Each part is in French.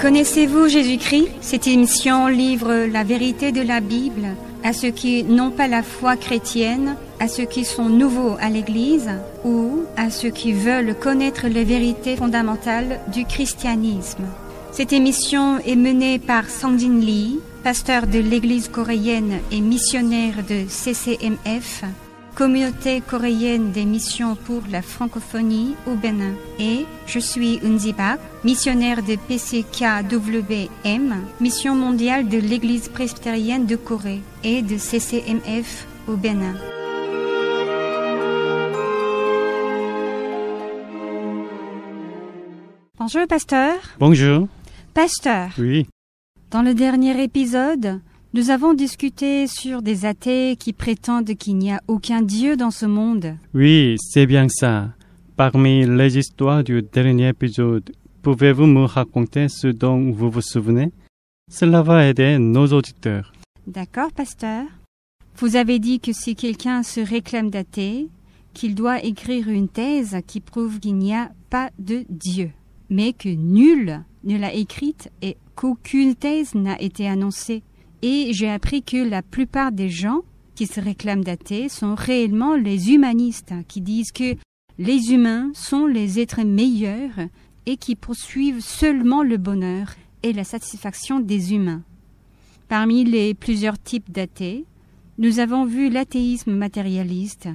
Connaissez-vous Jésus-Christ? Cette émission livre la vérité de la Bible à ceux qui n'ont pas la foi chrétienne, à ceux qui sont nouveaux à l'Église ou à ceux qui veulent connaître les vérités fondamentales du christianisme. Cette émission est menée par Sangdin Lee, pasteur de l'Église coréenne et missionnaire de CCMF, Communauté coréenne des missions pour la francophonie au Bénin. Et je suis Eunzi Park, missionnaire de PCKWM, Mission mondiale de l'Église presbytérienne de Corée et de CCMF au Bénin. Bonjour, pasteur. Bonjour. Pasteur. Oui. Dans le dernier épisode, nous avons discuté sur des athées qui prétendent qu'il n'y a aucun Dieu dans ce monde. Oui, c'est bien ça. Parmi les histoires du dernier épisode, pouvez-vous me raconter ce dont vous vous souvenez? Cela va aider nos auditeurs. D'accord, pasteur. Vous avez dit que si quelqu'un se réclame d'athée, qu'il doit écrire une thèse qui prouve qu'il n'y a pas de Dieu, mais que nul ne l'a écrite et qu'aucune thèse n'a été annoncée. Et j'ai appris que la plupart des gens qui se réclament d'athées sont réellement les humanistes, qui disent que les humains sont les êtres meilleurs et qui poursuivent seulement le bonheur et la satisfaction des humains. Parmi les plusieurs types d'athées, nous avons vu l'athéisme matérialiste.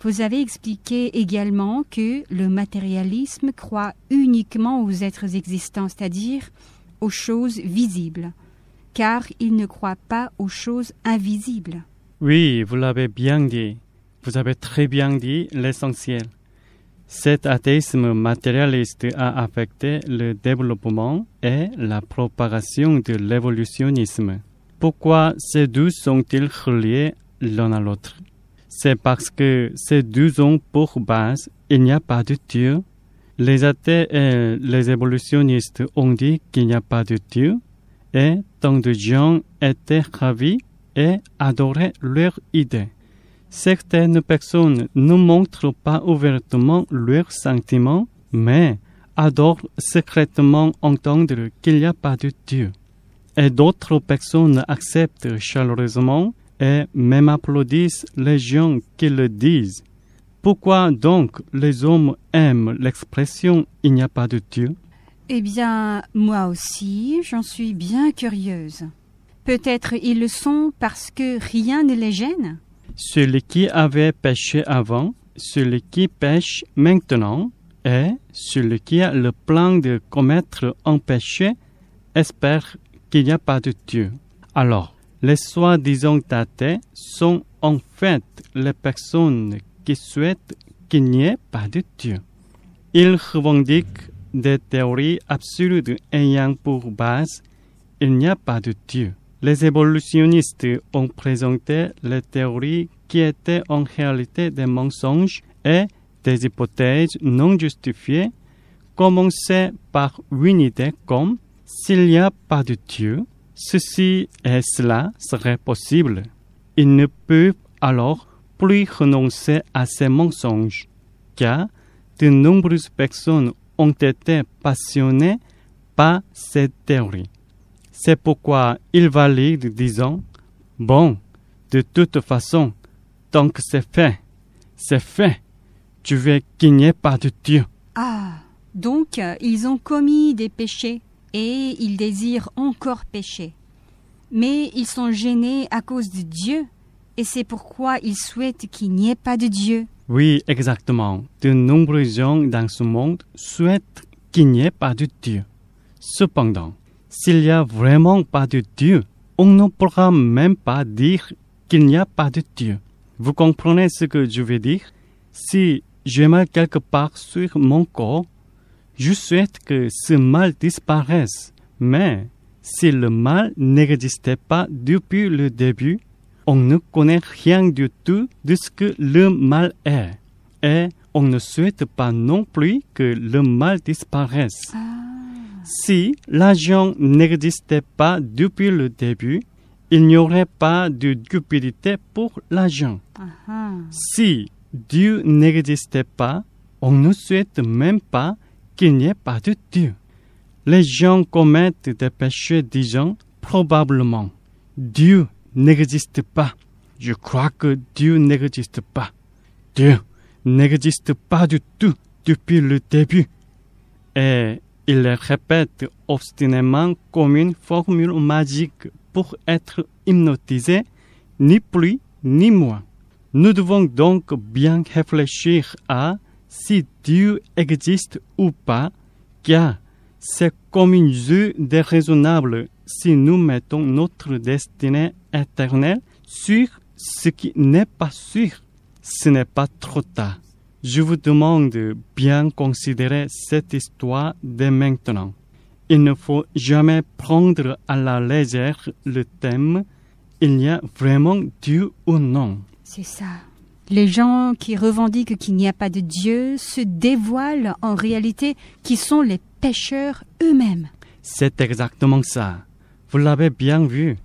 Vous avez expliqué également que le matérialisme croit uniquement aux êtres existants, c'est-à-dire aux choses visibles, car il ne croit pas aux choses invisibles. Oui, vous l'avez bien dit. Vous avez très bien dit l'essentiel. Cet athéisme matérialiste a affecté le développement et la propagation de l'évolutionnisme. Pourquoi ces deux sont-ils reliés l'un à l'autre? C'est parce que ces deux ont pour base il n'y a pas de Dieu. Les athées et les évolutionnistes ont dit qu'il n'y a pas de Dieu. Et tant de gens étaient ravis et adoraient leur idée. Certaines personnes ne montrent pas ouvertement leurs sentiments, mais adorent secrètement entendre qu'il n'y a pas de Dieu. Et d'autres personnes acceptent chaleureusement et même applaudissent les gens qui le disent. Pourquoi donc les hommes aiment l'expression « il n'y a pas de Dieu » ? Eh bien, moi aussi, j'en suis bien curieuse. Peut-être ils le sont parce que rien ne les gêne. Celui qui avait péché avant, celui qui pêche maintenant, et celui qui a le plan de commettre un péché, espère qu'il n'y a pas de Dieu. Alors, les soi-disant athées sont en fait les personnes qui souhaitent qu'il n'y ait pas de Dieu. Ils revendiquent des théories absurdes ayant pour base « il n'y a pas de Dieu ». Les évolutionnistes ont présenté les théories qui étaient en réalité des mensonges et des hypothèses non justifiées, commencées par une idée comme « s'il n'y a pas de Dieu, ceci et cela serait possible ». Ils ne peuvent alors plus renoncer à ces mensonges, car de nombreuses personnes ont été passionnés par cette théorie. C'est pourquoi ils valident disant « Bon, de toute façon, tant que c'est fait. Tu veux qu'il n'y ait pas de Dieu. » Ah, donc ils ont commis des péchés et ils désirent encore pécher. Mais ils sont gênés à cause de Dieu et c'est pourquoi ils souhaitent qu'il n'y ait pas de Dieu. Oui, exactement. De nombreux gens dans ce monde souhaitent qu'il n'y ait pas de Dieu. Cependant, s'il n'y a vraiment pas de Dieu, on ne pourra même pas dire qu'il n'y a pas de Dieu. Vous comprenez ce que je veux dire? Si j'ai mal quelque part sur mon corps, je souhaite que ce mal disparaisse. Mais si le mal n'existait pas depuis le début, on ne connaît rien du tout de ce que le mal est. Et on ne souhaite pas non plus que le mal disparaisse. Si l'argent n'existait pas depuis le début, il n'y aurait pas de cupidité pour l'argent. Si Dieu n'existait pas, on ne souhaite même pas qu'il n'y ait pas de Dieu. Les gens commettent des péchés disant probablement Dieu n'existe pas. Je crois que Dieu n'existe pas. Dieu n'existe pas du tout depuis le début. Et ils les répètent obstinément comme une formule magique pour être hypnotisés, ni plus ni moins. Nous devons donc bien réfléchir à si Dieu existe ou pas, car c'est comme une jeu déraisonnable si nous mettons notre destinée éternelle sur ce qui n'est pas sûr. Ce n'est pas trop tard. Je vous demande de bien considérer cette histoire dès maintenant. Il ne faut jamais prendre à la légère le thème « Il y a vraiment Dieu ou non ?» C'est ça. Les gens qui revendiquent qu'il n'y a pas de Dieu se dévoilent en réalité qui sont les pécheurs eux-mêmes. C'est exactement ça. Vous l'avez bien vu.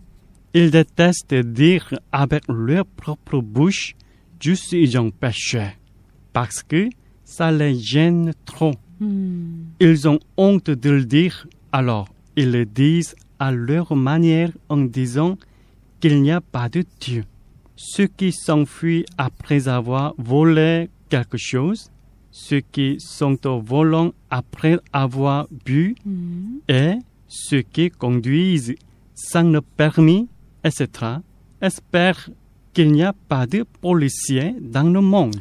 Ils détestent dire avec leur propre bouche « Je suis un pécheur » parce que ça les gêne trop. Ils ont honte de le dire, alors ils le disent à leur manière en disant qu'il n'y a pas de Dieu. Ceux qui s'enfuient après avoir volé quelque chose, ceux qui sont au volant après avoir bu, et ceux qui conduisent sans le permis, etc., espèrent qu'il n'y a pas de policiers dans le monde.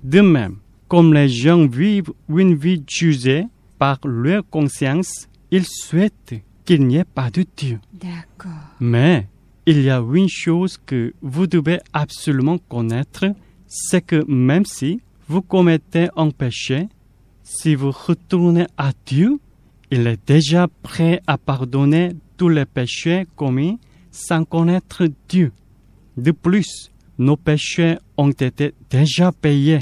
De même, comme les gens vivent une vie jugée par leur conscience, ils souhaitent qu'il n'y ait pas de Dieu. D'accord. Mais il y a une chose que vous devez absolument connaître, c'est que même si vous commettez un péché, si vous retournez à Dieu, il est déjà prêt à pardonner tous les péchés commis sans connaître Dieu. De plus, nos péchés ont été déjà payés.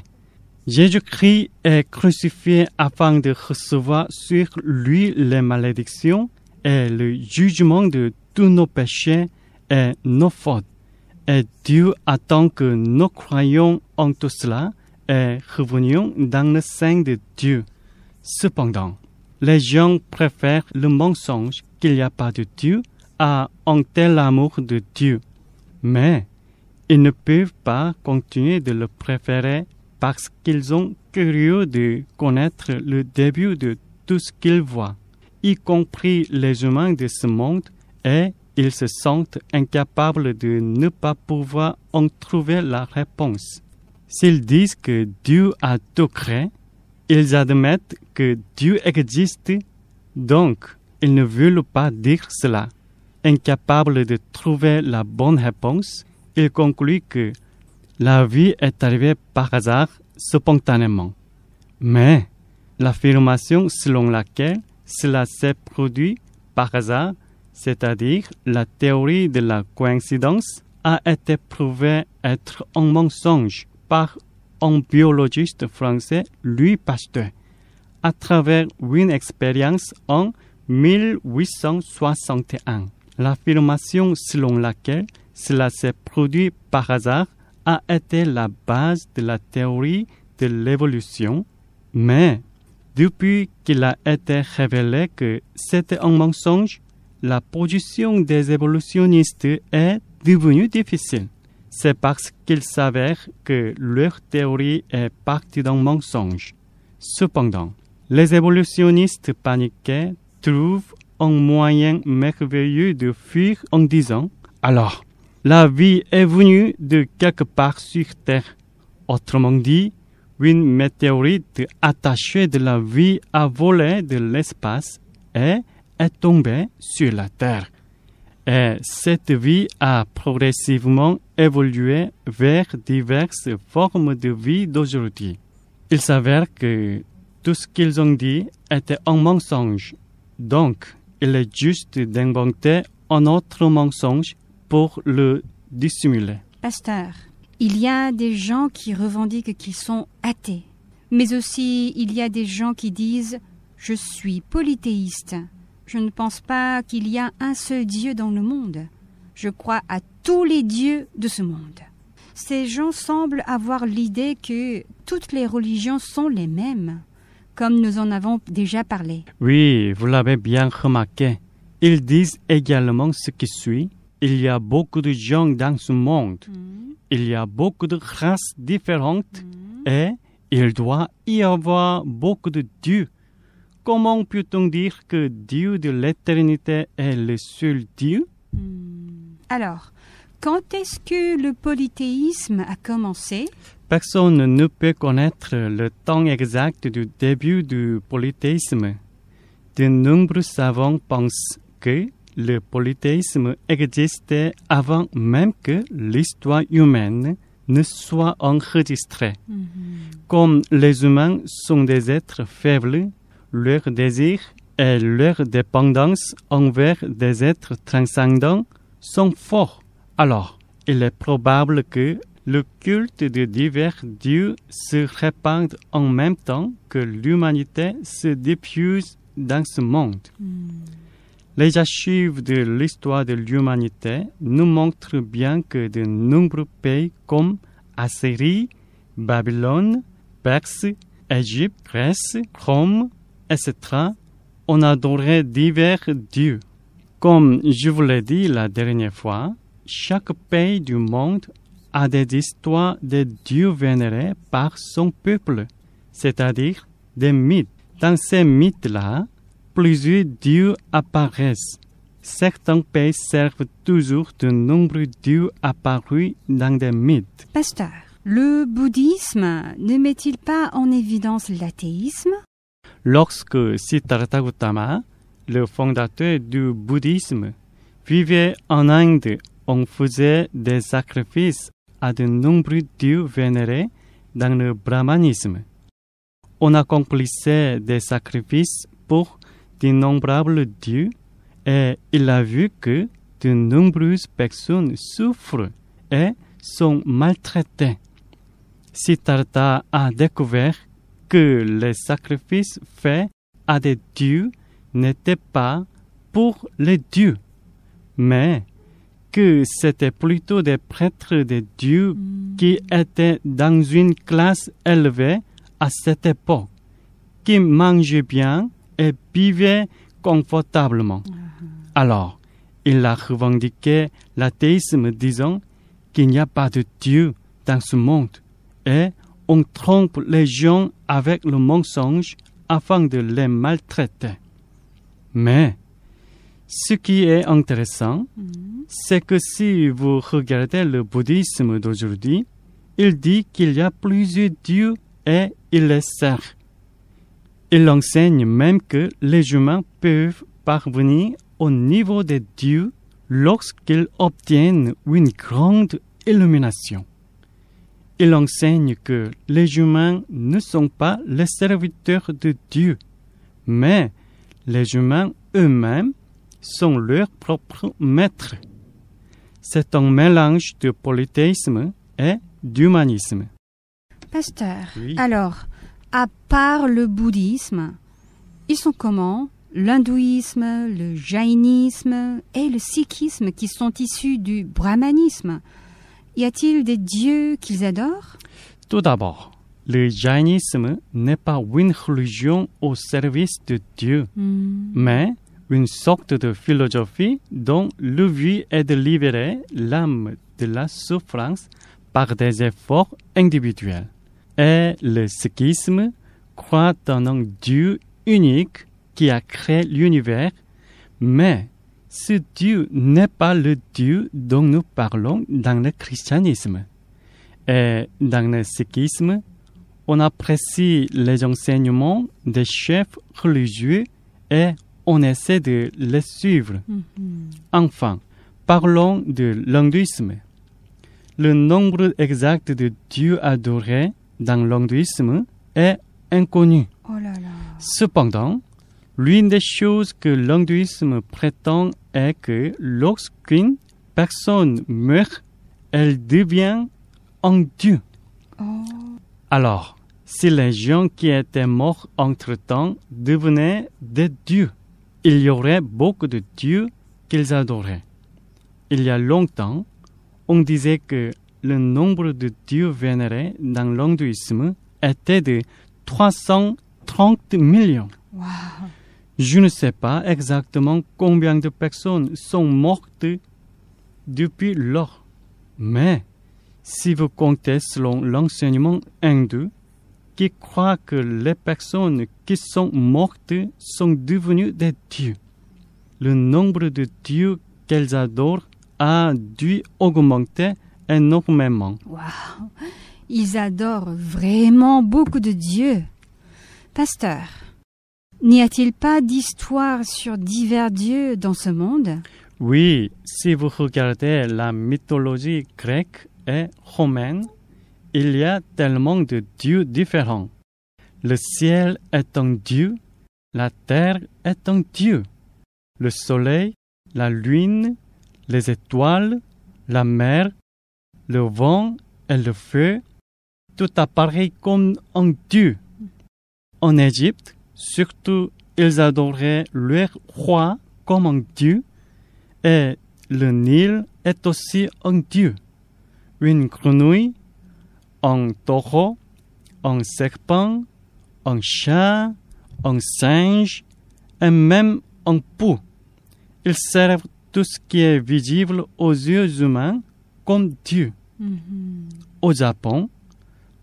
Jésus-Christ est crucifié afin de recevoir sur lui les malédictions et le jugement de tous nos péchés et nos fautes. Et Dieu attend que nous croyions en tout cela et revenions dans le sein de Dieu. Cependant, les gens préfèrent le mensonge qu'il n'y a pas de Dieu à un tel amour de Dieu. Mais ils ne peuvent pas continuer de le préférer parce qu'ils sont curieux de connaître le début de tout ce qu'ils voient, y compris les humains de ce monde, et ils se sentent incapables de ne pas pouvoir en trouver la réponse. S'ils disent que Dieu a tout créé, ils admettent que Dieu existe, donc ils ne veulent pas dire cela. Incapables de trouver la bonne réponse, ils concluent que la vie est arrivée par hasard, spontanément. Mais l'affirmation selon laquelle cela s'est produit par hasard, c'est-à-dire la théorie de la coïncidence, a été prouvée être un mensonge par un biologiste français, Louis Pasteur, à travers une expérience en 1861. L'affirmation selon laquelle cela s'est produit par hasard a été la base de la théorie de l'évolution, mais depuis qu'il a été révélé que c'était un mensonge, la position des évolutionnistes est devenue difficile. C'est parce qu'ils s'avère que leur théorie est partie d'un mensonge. Cependant, les évolutionnistes paniqués trouvent un moyen merveilleux de fuir en disant « Alors, la vie est venue de quelque part sur Terre. » Autrement dit, une météorite attachée de la vie a volé de l'espace et est tombée sur la Terre. Et cette vie a progressivement évolué vers diverses formes de vie d'aujourd'hui. Il s'avère que tout ce qu'ils ont dit était un mensonge. Donc, il est juste d'inventer un autre mensonge pour le dissimuler. Pasteur, il y a des gens qui revendiquent qu'ils sont athées, mais aussi il y a des gens qui disent « Je suis polythéiste ». Je ne pense pas qu'il y a un seul Dieu dans le monde. Je crois à tous les dieux de ce monde. Ces gens semblent avoir l'idée que toutes les religions sont les mêmes, comme nous en avons déjà parlé. Oui, vous l'avez bien remarqué. Ils disent également ce qui suit. Il y a beaucoup de gens dans ce monde. Il y a beaucoup de races différentes et il doit y avoir beaucoup de dieux. Comment peut-on dire que Dieu de l'éternité est le seul Dieu? Alors, quand est-ce que le polythéisme a commencé? Personne ne peut connaître le temps exact du début du polythéisme. De nombreux savants pensent que le polythéisme existait avant même que l'histoire humaine ne soit enregistrée. Comme les humains sont des êtres faibles, leurs désirs et leur dépendance envers des êtres transcendants sont forts. Alors, il est probable que le culte de divers dieux se répande en même temps que l'humanité se diffuse dans ce monde. Les archives de l'histoire de l'humanité nous montrent bien que de nombreux pays comme Assyrie, Babylone, Perse, Égypte, Grèce, Rome, etc. ont adoré divers dieux. Comme je vous l'ai dit la dernière fois, chaque pays du monde a des histoires de dieux vénérés par son peuple, c'est-à-dire des mythes. Dans ces mythes-là, plusieurs dieux apparaissent. Certains pays servent toujours de nombreux dieux apparus dans des mythes. Pasteur, le bouddhisme ne met-il pas en évidence l'athéisme? Lorsque Siddhartha Gautama, le fondateur du bouddhisme, vivait en Inde, on faisait des sacrifices à de nombreux dieux vénérés dans le brahmanisme. On accomplissait des sacrifices pour d'innombrables dieux et il a vu que de nombreuses personnes souffrent et sont maltraitées. Siddhartha a découvert que les sacrifices faits à des dieux n'étaient pas pour les dieux, mais que c'était plutôt des prêtres des dieux qui étaient dans une classe élevée à cette époque, qui mangeaient bien et vivaient confortablement. Alors, il a revendiqué l'athéisme disant qu'il n'y a pas de Dieu dans ce monde et on trompe les gens avec le mensonge afin de les maltraiter. Mais ce qui est intéressant, c'est que si vous regardez le bouddhisme d'aujourd'hui, il dit qu'il y a plusieurs dieux et il les sert. Il enseigne même que les humains peuvent parvenir au niveau des dieux lorsqu'ils obtiennent une grande illumination. Il enseigne que les humains ne sont pas les serviteurs de Dieu, mais les humains eux-mêmes sont leurs propres maîtres. C'est un mélange de polythéisme et d'humanisme. Pasteur, Oui. alors, à part le bouddhisme, ils sont comment? L'hindouisme, le jaïnisme et le sikhisme qui sont issus du brahmanisme. Y a-t-il des dieux qu'ils adorent? Tout d'abord, le jaïnisme n'est pas une religion au service de Dieu, mais une sorte de philosophie dont le but est de libérer l'âme de la souffrance par des efforts individuels. Et le sikhisme croit en un Dieu unique qui a créé l'univers, mais ce Dieu n'est pas le Dieu dont nous parlons dans le christianisme. Et dans le sikhisme, on apprécie les enseignements des chefs religieux et on essaie de les suivre. Enfin, parlons de l'hindouisme. Le nombre exact de dieux adorés dans l'hindouisme est inconnu. Oh là là. Cependant, l'une des choses que l'hindouisme prétend est que lorsqu'une personne meurt, elle devient un dieu. Alors, si les gens qui étaient morts entre-temps devenaient des dieux, il y aurait beaucoup de dieux qu'ils adoraient. Il y a longtemps, on disait que le nombre de dieux vénérés dans l'hindouisme était de 330 30 millions. Wow. Je ne sais pas exactement combien de personnes sont mortes depuis lors. Mais si vous comptez selon l'enseignement hindou, qui croit que les personnes qui sont mortes sont devenues des dieux, le nombre de dieux qu'elles adorent a dû augmenter énormément. Wow. Ils adorent vraiment beaucoup de dieux. Pasteur, n'y a-t-il pas d'histoire sur divers dieux dans ce monde? Oui, si vous regardez la mythologie grecque et romaine, il y a tellement de dieux différents. Le ciel est un dieu, la terre est un dieu, le soleil, la lune, les étoiles, la mer, le vent et le feu, tout apparaît comme un dieu. En Égypte, surtout, ils adoraient leur roi comme un dieu, et le Nil est aussi un dieu. Une grenouille, un taureau, un serpent, un chat, un singe et même un pou. Ils servent tout ce qui est visible aux yeux humains comme Dieu. Au Japon,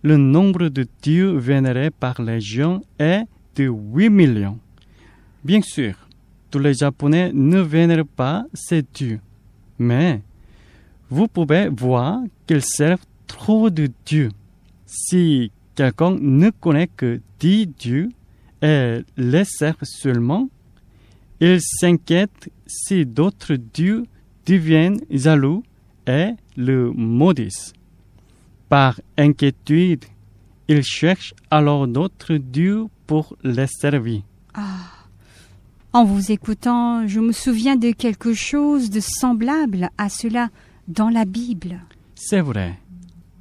le nombre de dieux vénérés par les gens est de 8 millions. Bien sûr, tous les Japonais ne vénèrent pas ces dieux, mais vous pouvez voir qu'ils servent trop de dieux. Si quelqu'un ne connaît que 10 dieux et les sert seulement, il s'inquiète si d'autres dieux deviennent jaloux et le maudissent. Par inquiétude, il cherche alors d'autres dieux pour les servir. En vous écoutant, je me souviens de quelque chose de semblable à cela dans la Bible. C'est vrai.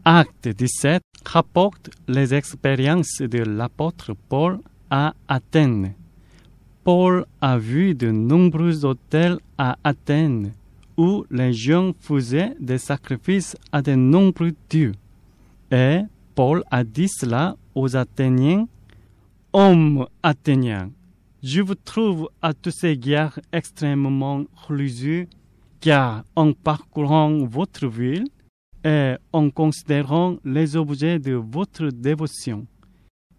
Acte 17 rapporte les expériences de l'apôtre Paul à Athènes. Paul a vu de nombreux autels à Athènes où les gens faisaient des sacrifices à de nombreux dieux. Et Paul a dit cela aux Athéniens. « Hommes athéniens, je vous trouve à tous ces égards extrêmement religieux, car en parcourant votre ville et en considérant les objets de votre dévotion,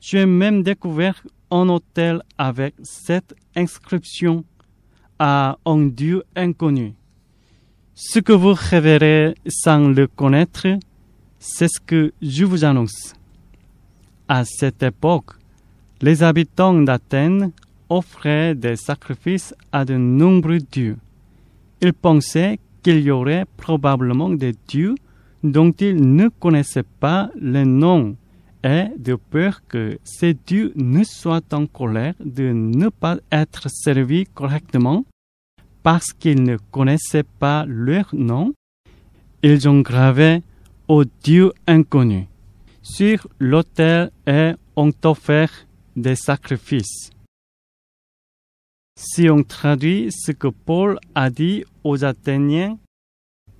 j'ai même découvert un autel avec cette inscription à un Dieu inconnu. Ce que vous révérez sans le connaître, c'est ce que je vous annonce. » À cette époque, les habitants d'Athènes offraient des sacrifices à de nombreux dieux. Ils pensaient qu'il y aurait probablement des dieux dont ils ne connaissaient pas le nom, et de peur que ces dieux ne soient en colère de ne pas être servis correctement parce qu'ils ne connaissaient pas leur nom, ils ont gravé au Dieu inconnu sur l'autel et ont offert des sacrifices. Si on traduit ce que Paul a dit aux Athéniens,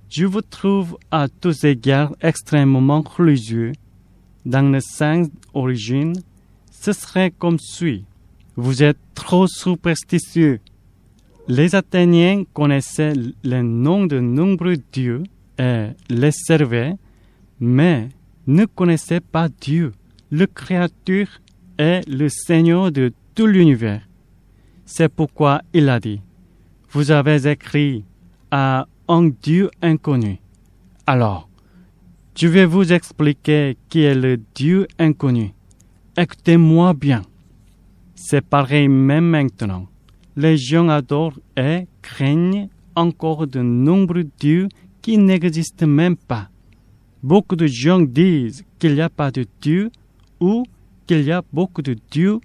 je vous trouve à tous égards extrêmement religieux. Dans le sens origine, ce serait comme suit. Vous êtes trop superstitieux. Les Athéniens connaissaient les noms de nombreux dieux et les servaient, mais ne connaissaient pas Dieu, le Créateur et le Seigneur de tout l'univers. C'est pourquoi il a dit, vous avez écrit à un Dieu inconnu. Alors, je vais vous expliquer qui est le Dieu inconnu. Écoutez-moi bien. C'est pareil même maintenant. Les gens adorent et craignent encore de nombreux dieux qui n'existent même pas. Beaucoup de gens disent qu'il n'y a pas de Dieu ou qu'il y a beaucoup de dieux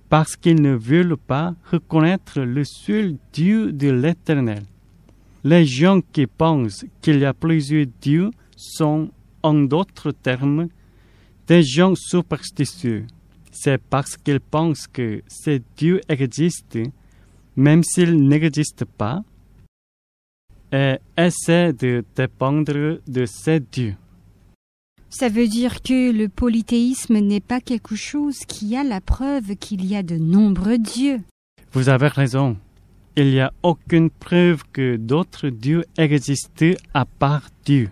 parce qu'ils ne veulent pas reconnaître le seul Dieu de l'Éternel. Les gens qui pensent qu'il y a plusieurs dieux sont, en d'autres termes, des gens superstitieux. C'est parce qu'ils pensent que ces dieux existent, même s'ils n'existent pas, et essaient de dépendre de ces dieux. Ça veut dire que le polythéisme n'est pas quelque chose qui a la preuve qu'il y a de nombreux dieux. Vous avez raison. Il n'y a aucune preuve que d'autres dieux existent à part Dieu.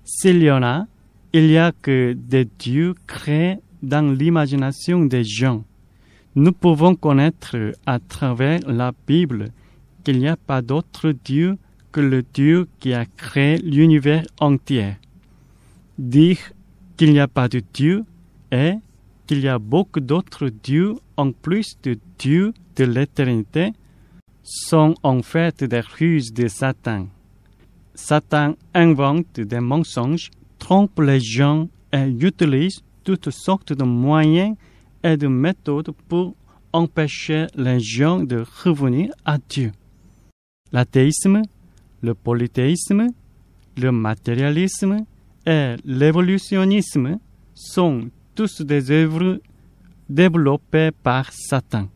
S'il y en a, il n'y a que des dieux créés dans l'imagination des gens. Nous pouvons connaître à travers la Bible qu'il n'y a pas d'autre Dieu que le Dieu qui a créé l'univers entier. Dire qu'il n'y a pas de Dieu et qu'il y a beaucoup d'autres dieux en plus de Dieu de l'éternité sont en fait des ruses de Satan. Satan invente des mensonges, trompe les gens et utilise toutes sortes de moyens et de méthodes pour empêcher les gens de revenir à Dieu. L'athéisme, le polythéisme, le matérialisme et l'évolutionnisme sont tous des œuvres développées par Satan.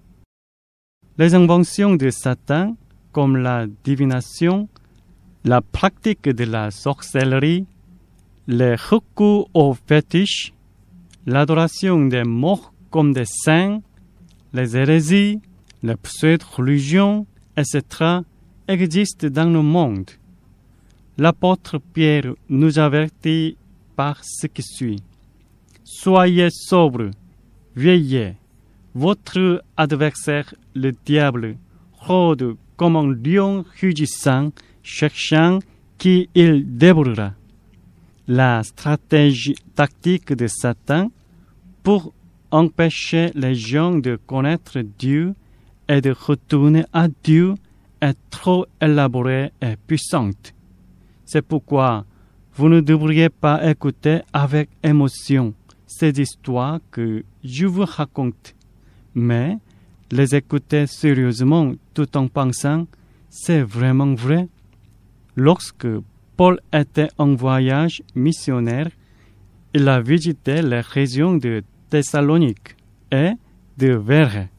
Les inventions de Satan, comme la divination, la pratique de la sorcellerie, les recours aux fétiches, l'adoration des morts comme des saints, les hérésies, les pseudo-religions, etc., existent dans le monde. L'apôtre Pierre nous avertit par ce qui suit. Soyez sobres, veillez. Votre adversaire, le diable, rôde comme un lion rugissant, cherchant qui il dévorera. La stratégie tactique de Satan pour empêcher les gens de connaître Dieu et de retourner à Dieu est trop élaborée et puissante. C'est pourquoi vous ne devriez pas écouter avec émotion ces histoires que je vous raconte, mais les écouter sérieusement tout en pensant c'est vraiment vrai. Lorsque Paul était en voyage missionnaire, il a visité les régions de Thessalonique et de Vérèe.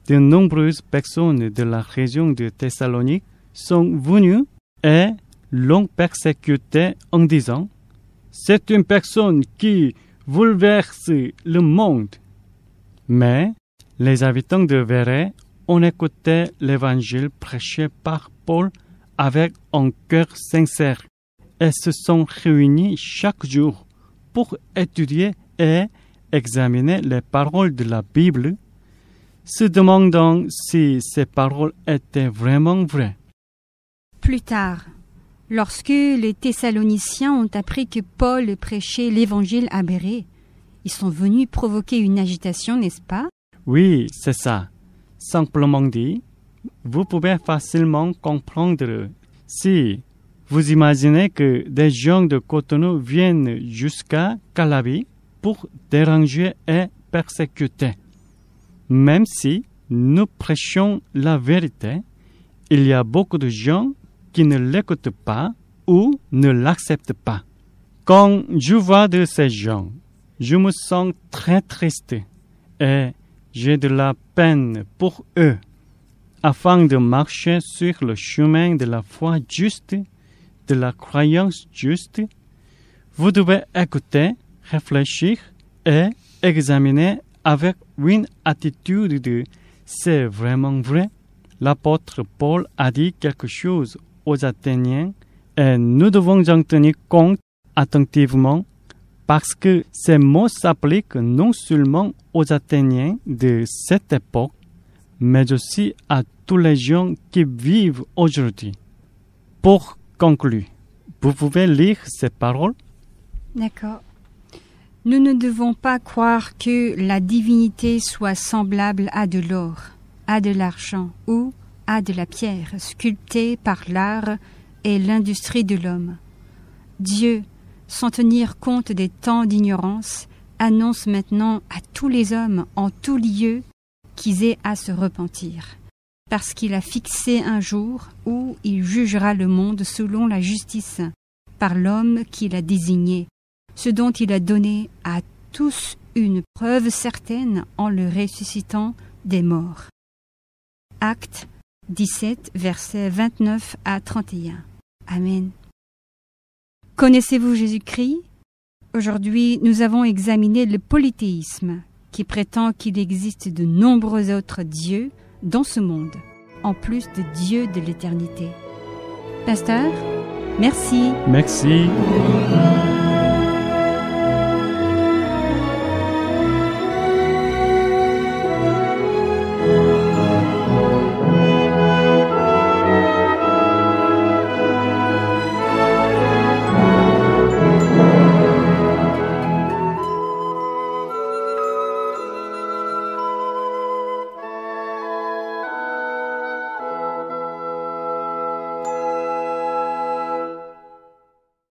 De nombreuses personnes de la région de Thessalonique sont venues et l'ont persécuté en disant « C'est une personne qui bouleverse le monde ». Mais les habitants de Vérèe ont écouté l'évangile prêché par Paul avec un cœur sincère et se sont réunis chaque jour pour étudier et examiner les paroles de la Bible, se demandant si ces paroles étaient vraiment vraies. Plus tard, lorsque les Thessaloniciens ont appris que Paul prêchait l'évangile à Bérée, ils sont venus provoquer une agitation, n'est-ce pas? Oui, c'est ça. Simplement dit, vous pouvez facilement comprendre si vous imaginez que des gens de Cotonou viennent jusqu'à Calabi pour déranger et persécuter. Même si nous prêchons la vérité, il y a beaucoup de gens qui ne l'écoutent pas ou ne l'acceptent pas. Quand je vois de ces gens, je me sens très triste et j'ai de la peine pour eux. Afin de marcher sur le chemin de la foi juste, de la croyance juste, vous devez écouter, réfléchir et examiner avec une attitude de « c'est vraiment vrai ». L'apôtre Paul a dit quelque chose aux Athéniens et nous devons en tenir compte attentivement parce que ces mots s'appliquent non seulement aux Athéniens de cette époque, mais aussi à tous les gens qui vivent aujourd'hui. Pour conclure, vous pouvez lire ces paroles? D'accord. Nous ne devons pas croire que la divinité soit semblable à de l'or, à de l'argent ou à de la pierre sculptée par l'art et l'industrie de l'homme. Dieu, sans tenir compte des temps d'ignorance, annonce maintenant à tous les hommes en tout lieu qu'ils aient à se repentir, parce qu'il a fixé un jour où il jugera le monde selon la justice, par l'homme qu'il a désigné, ce dont il a donné à tous une preuve certaine en le ressuscitant des morts. Actes 17, versets 29 à 31. Amen. Connaissez-vous Jésus-Christ? Aujourd'hui, nous avons examiné le polythéisme, qui prétend qu'il existe de nombreux autres dieux dans ce monde, en plus de Dieu de l'éternité. Pasteur, merci. Merci.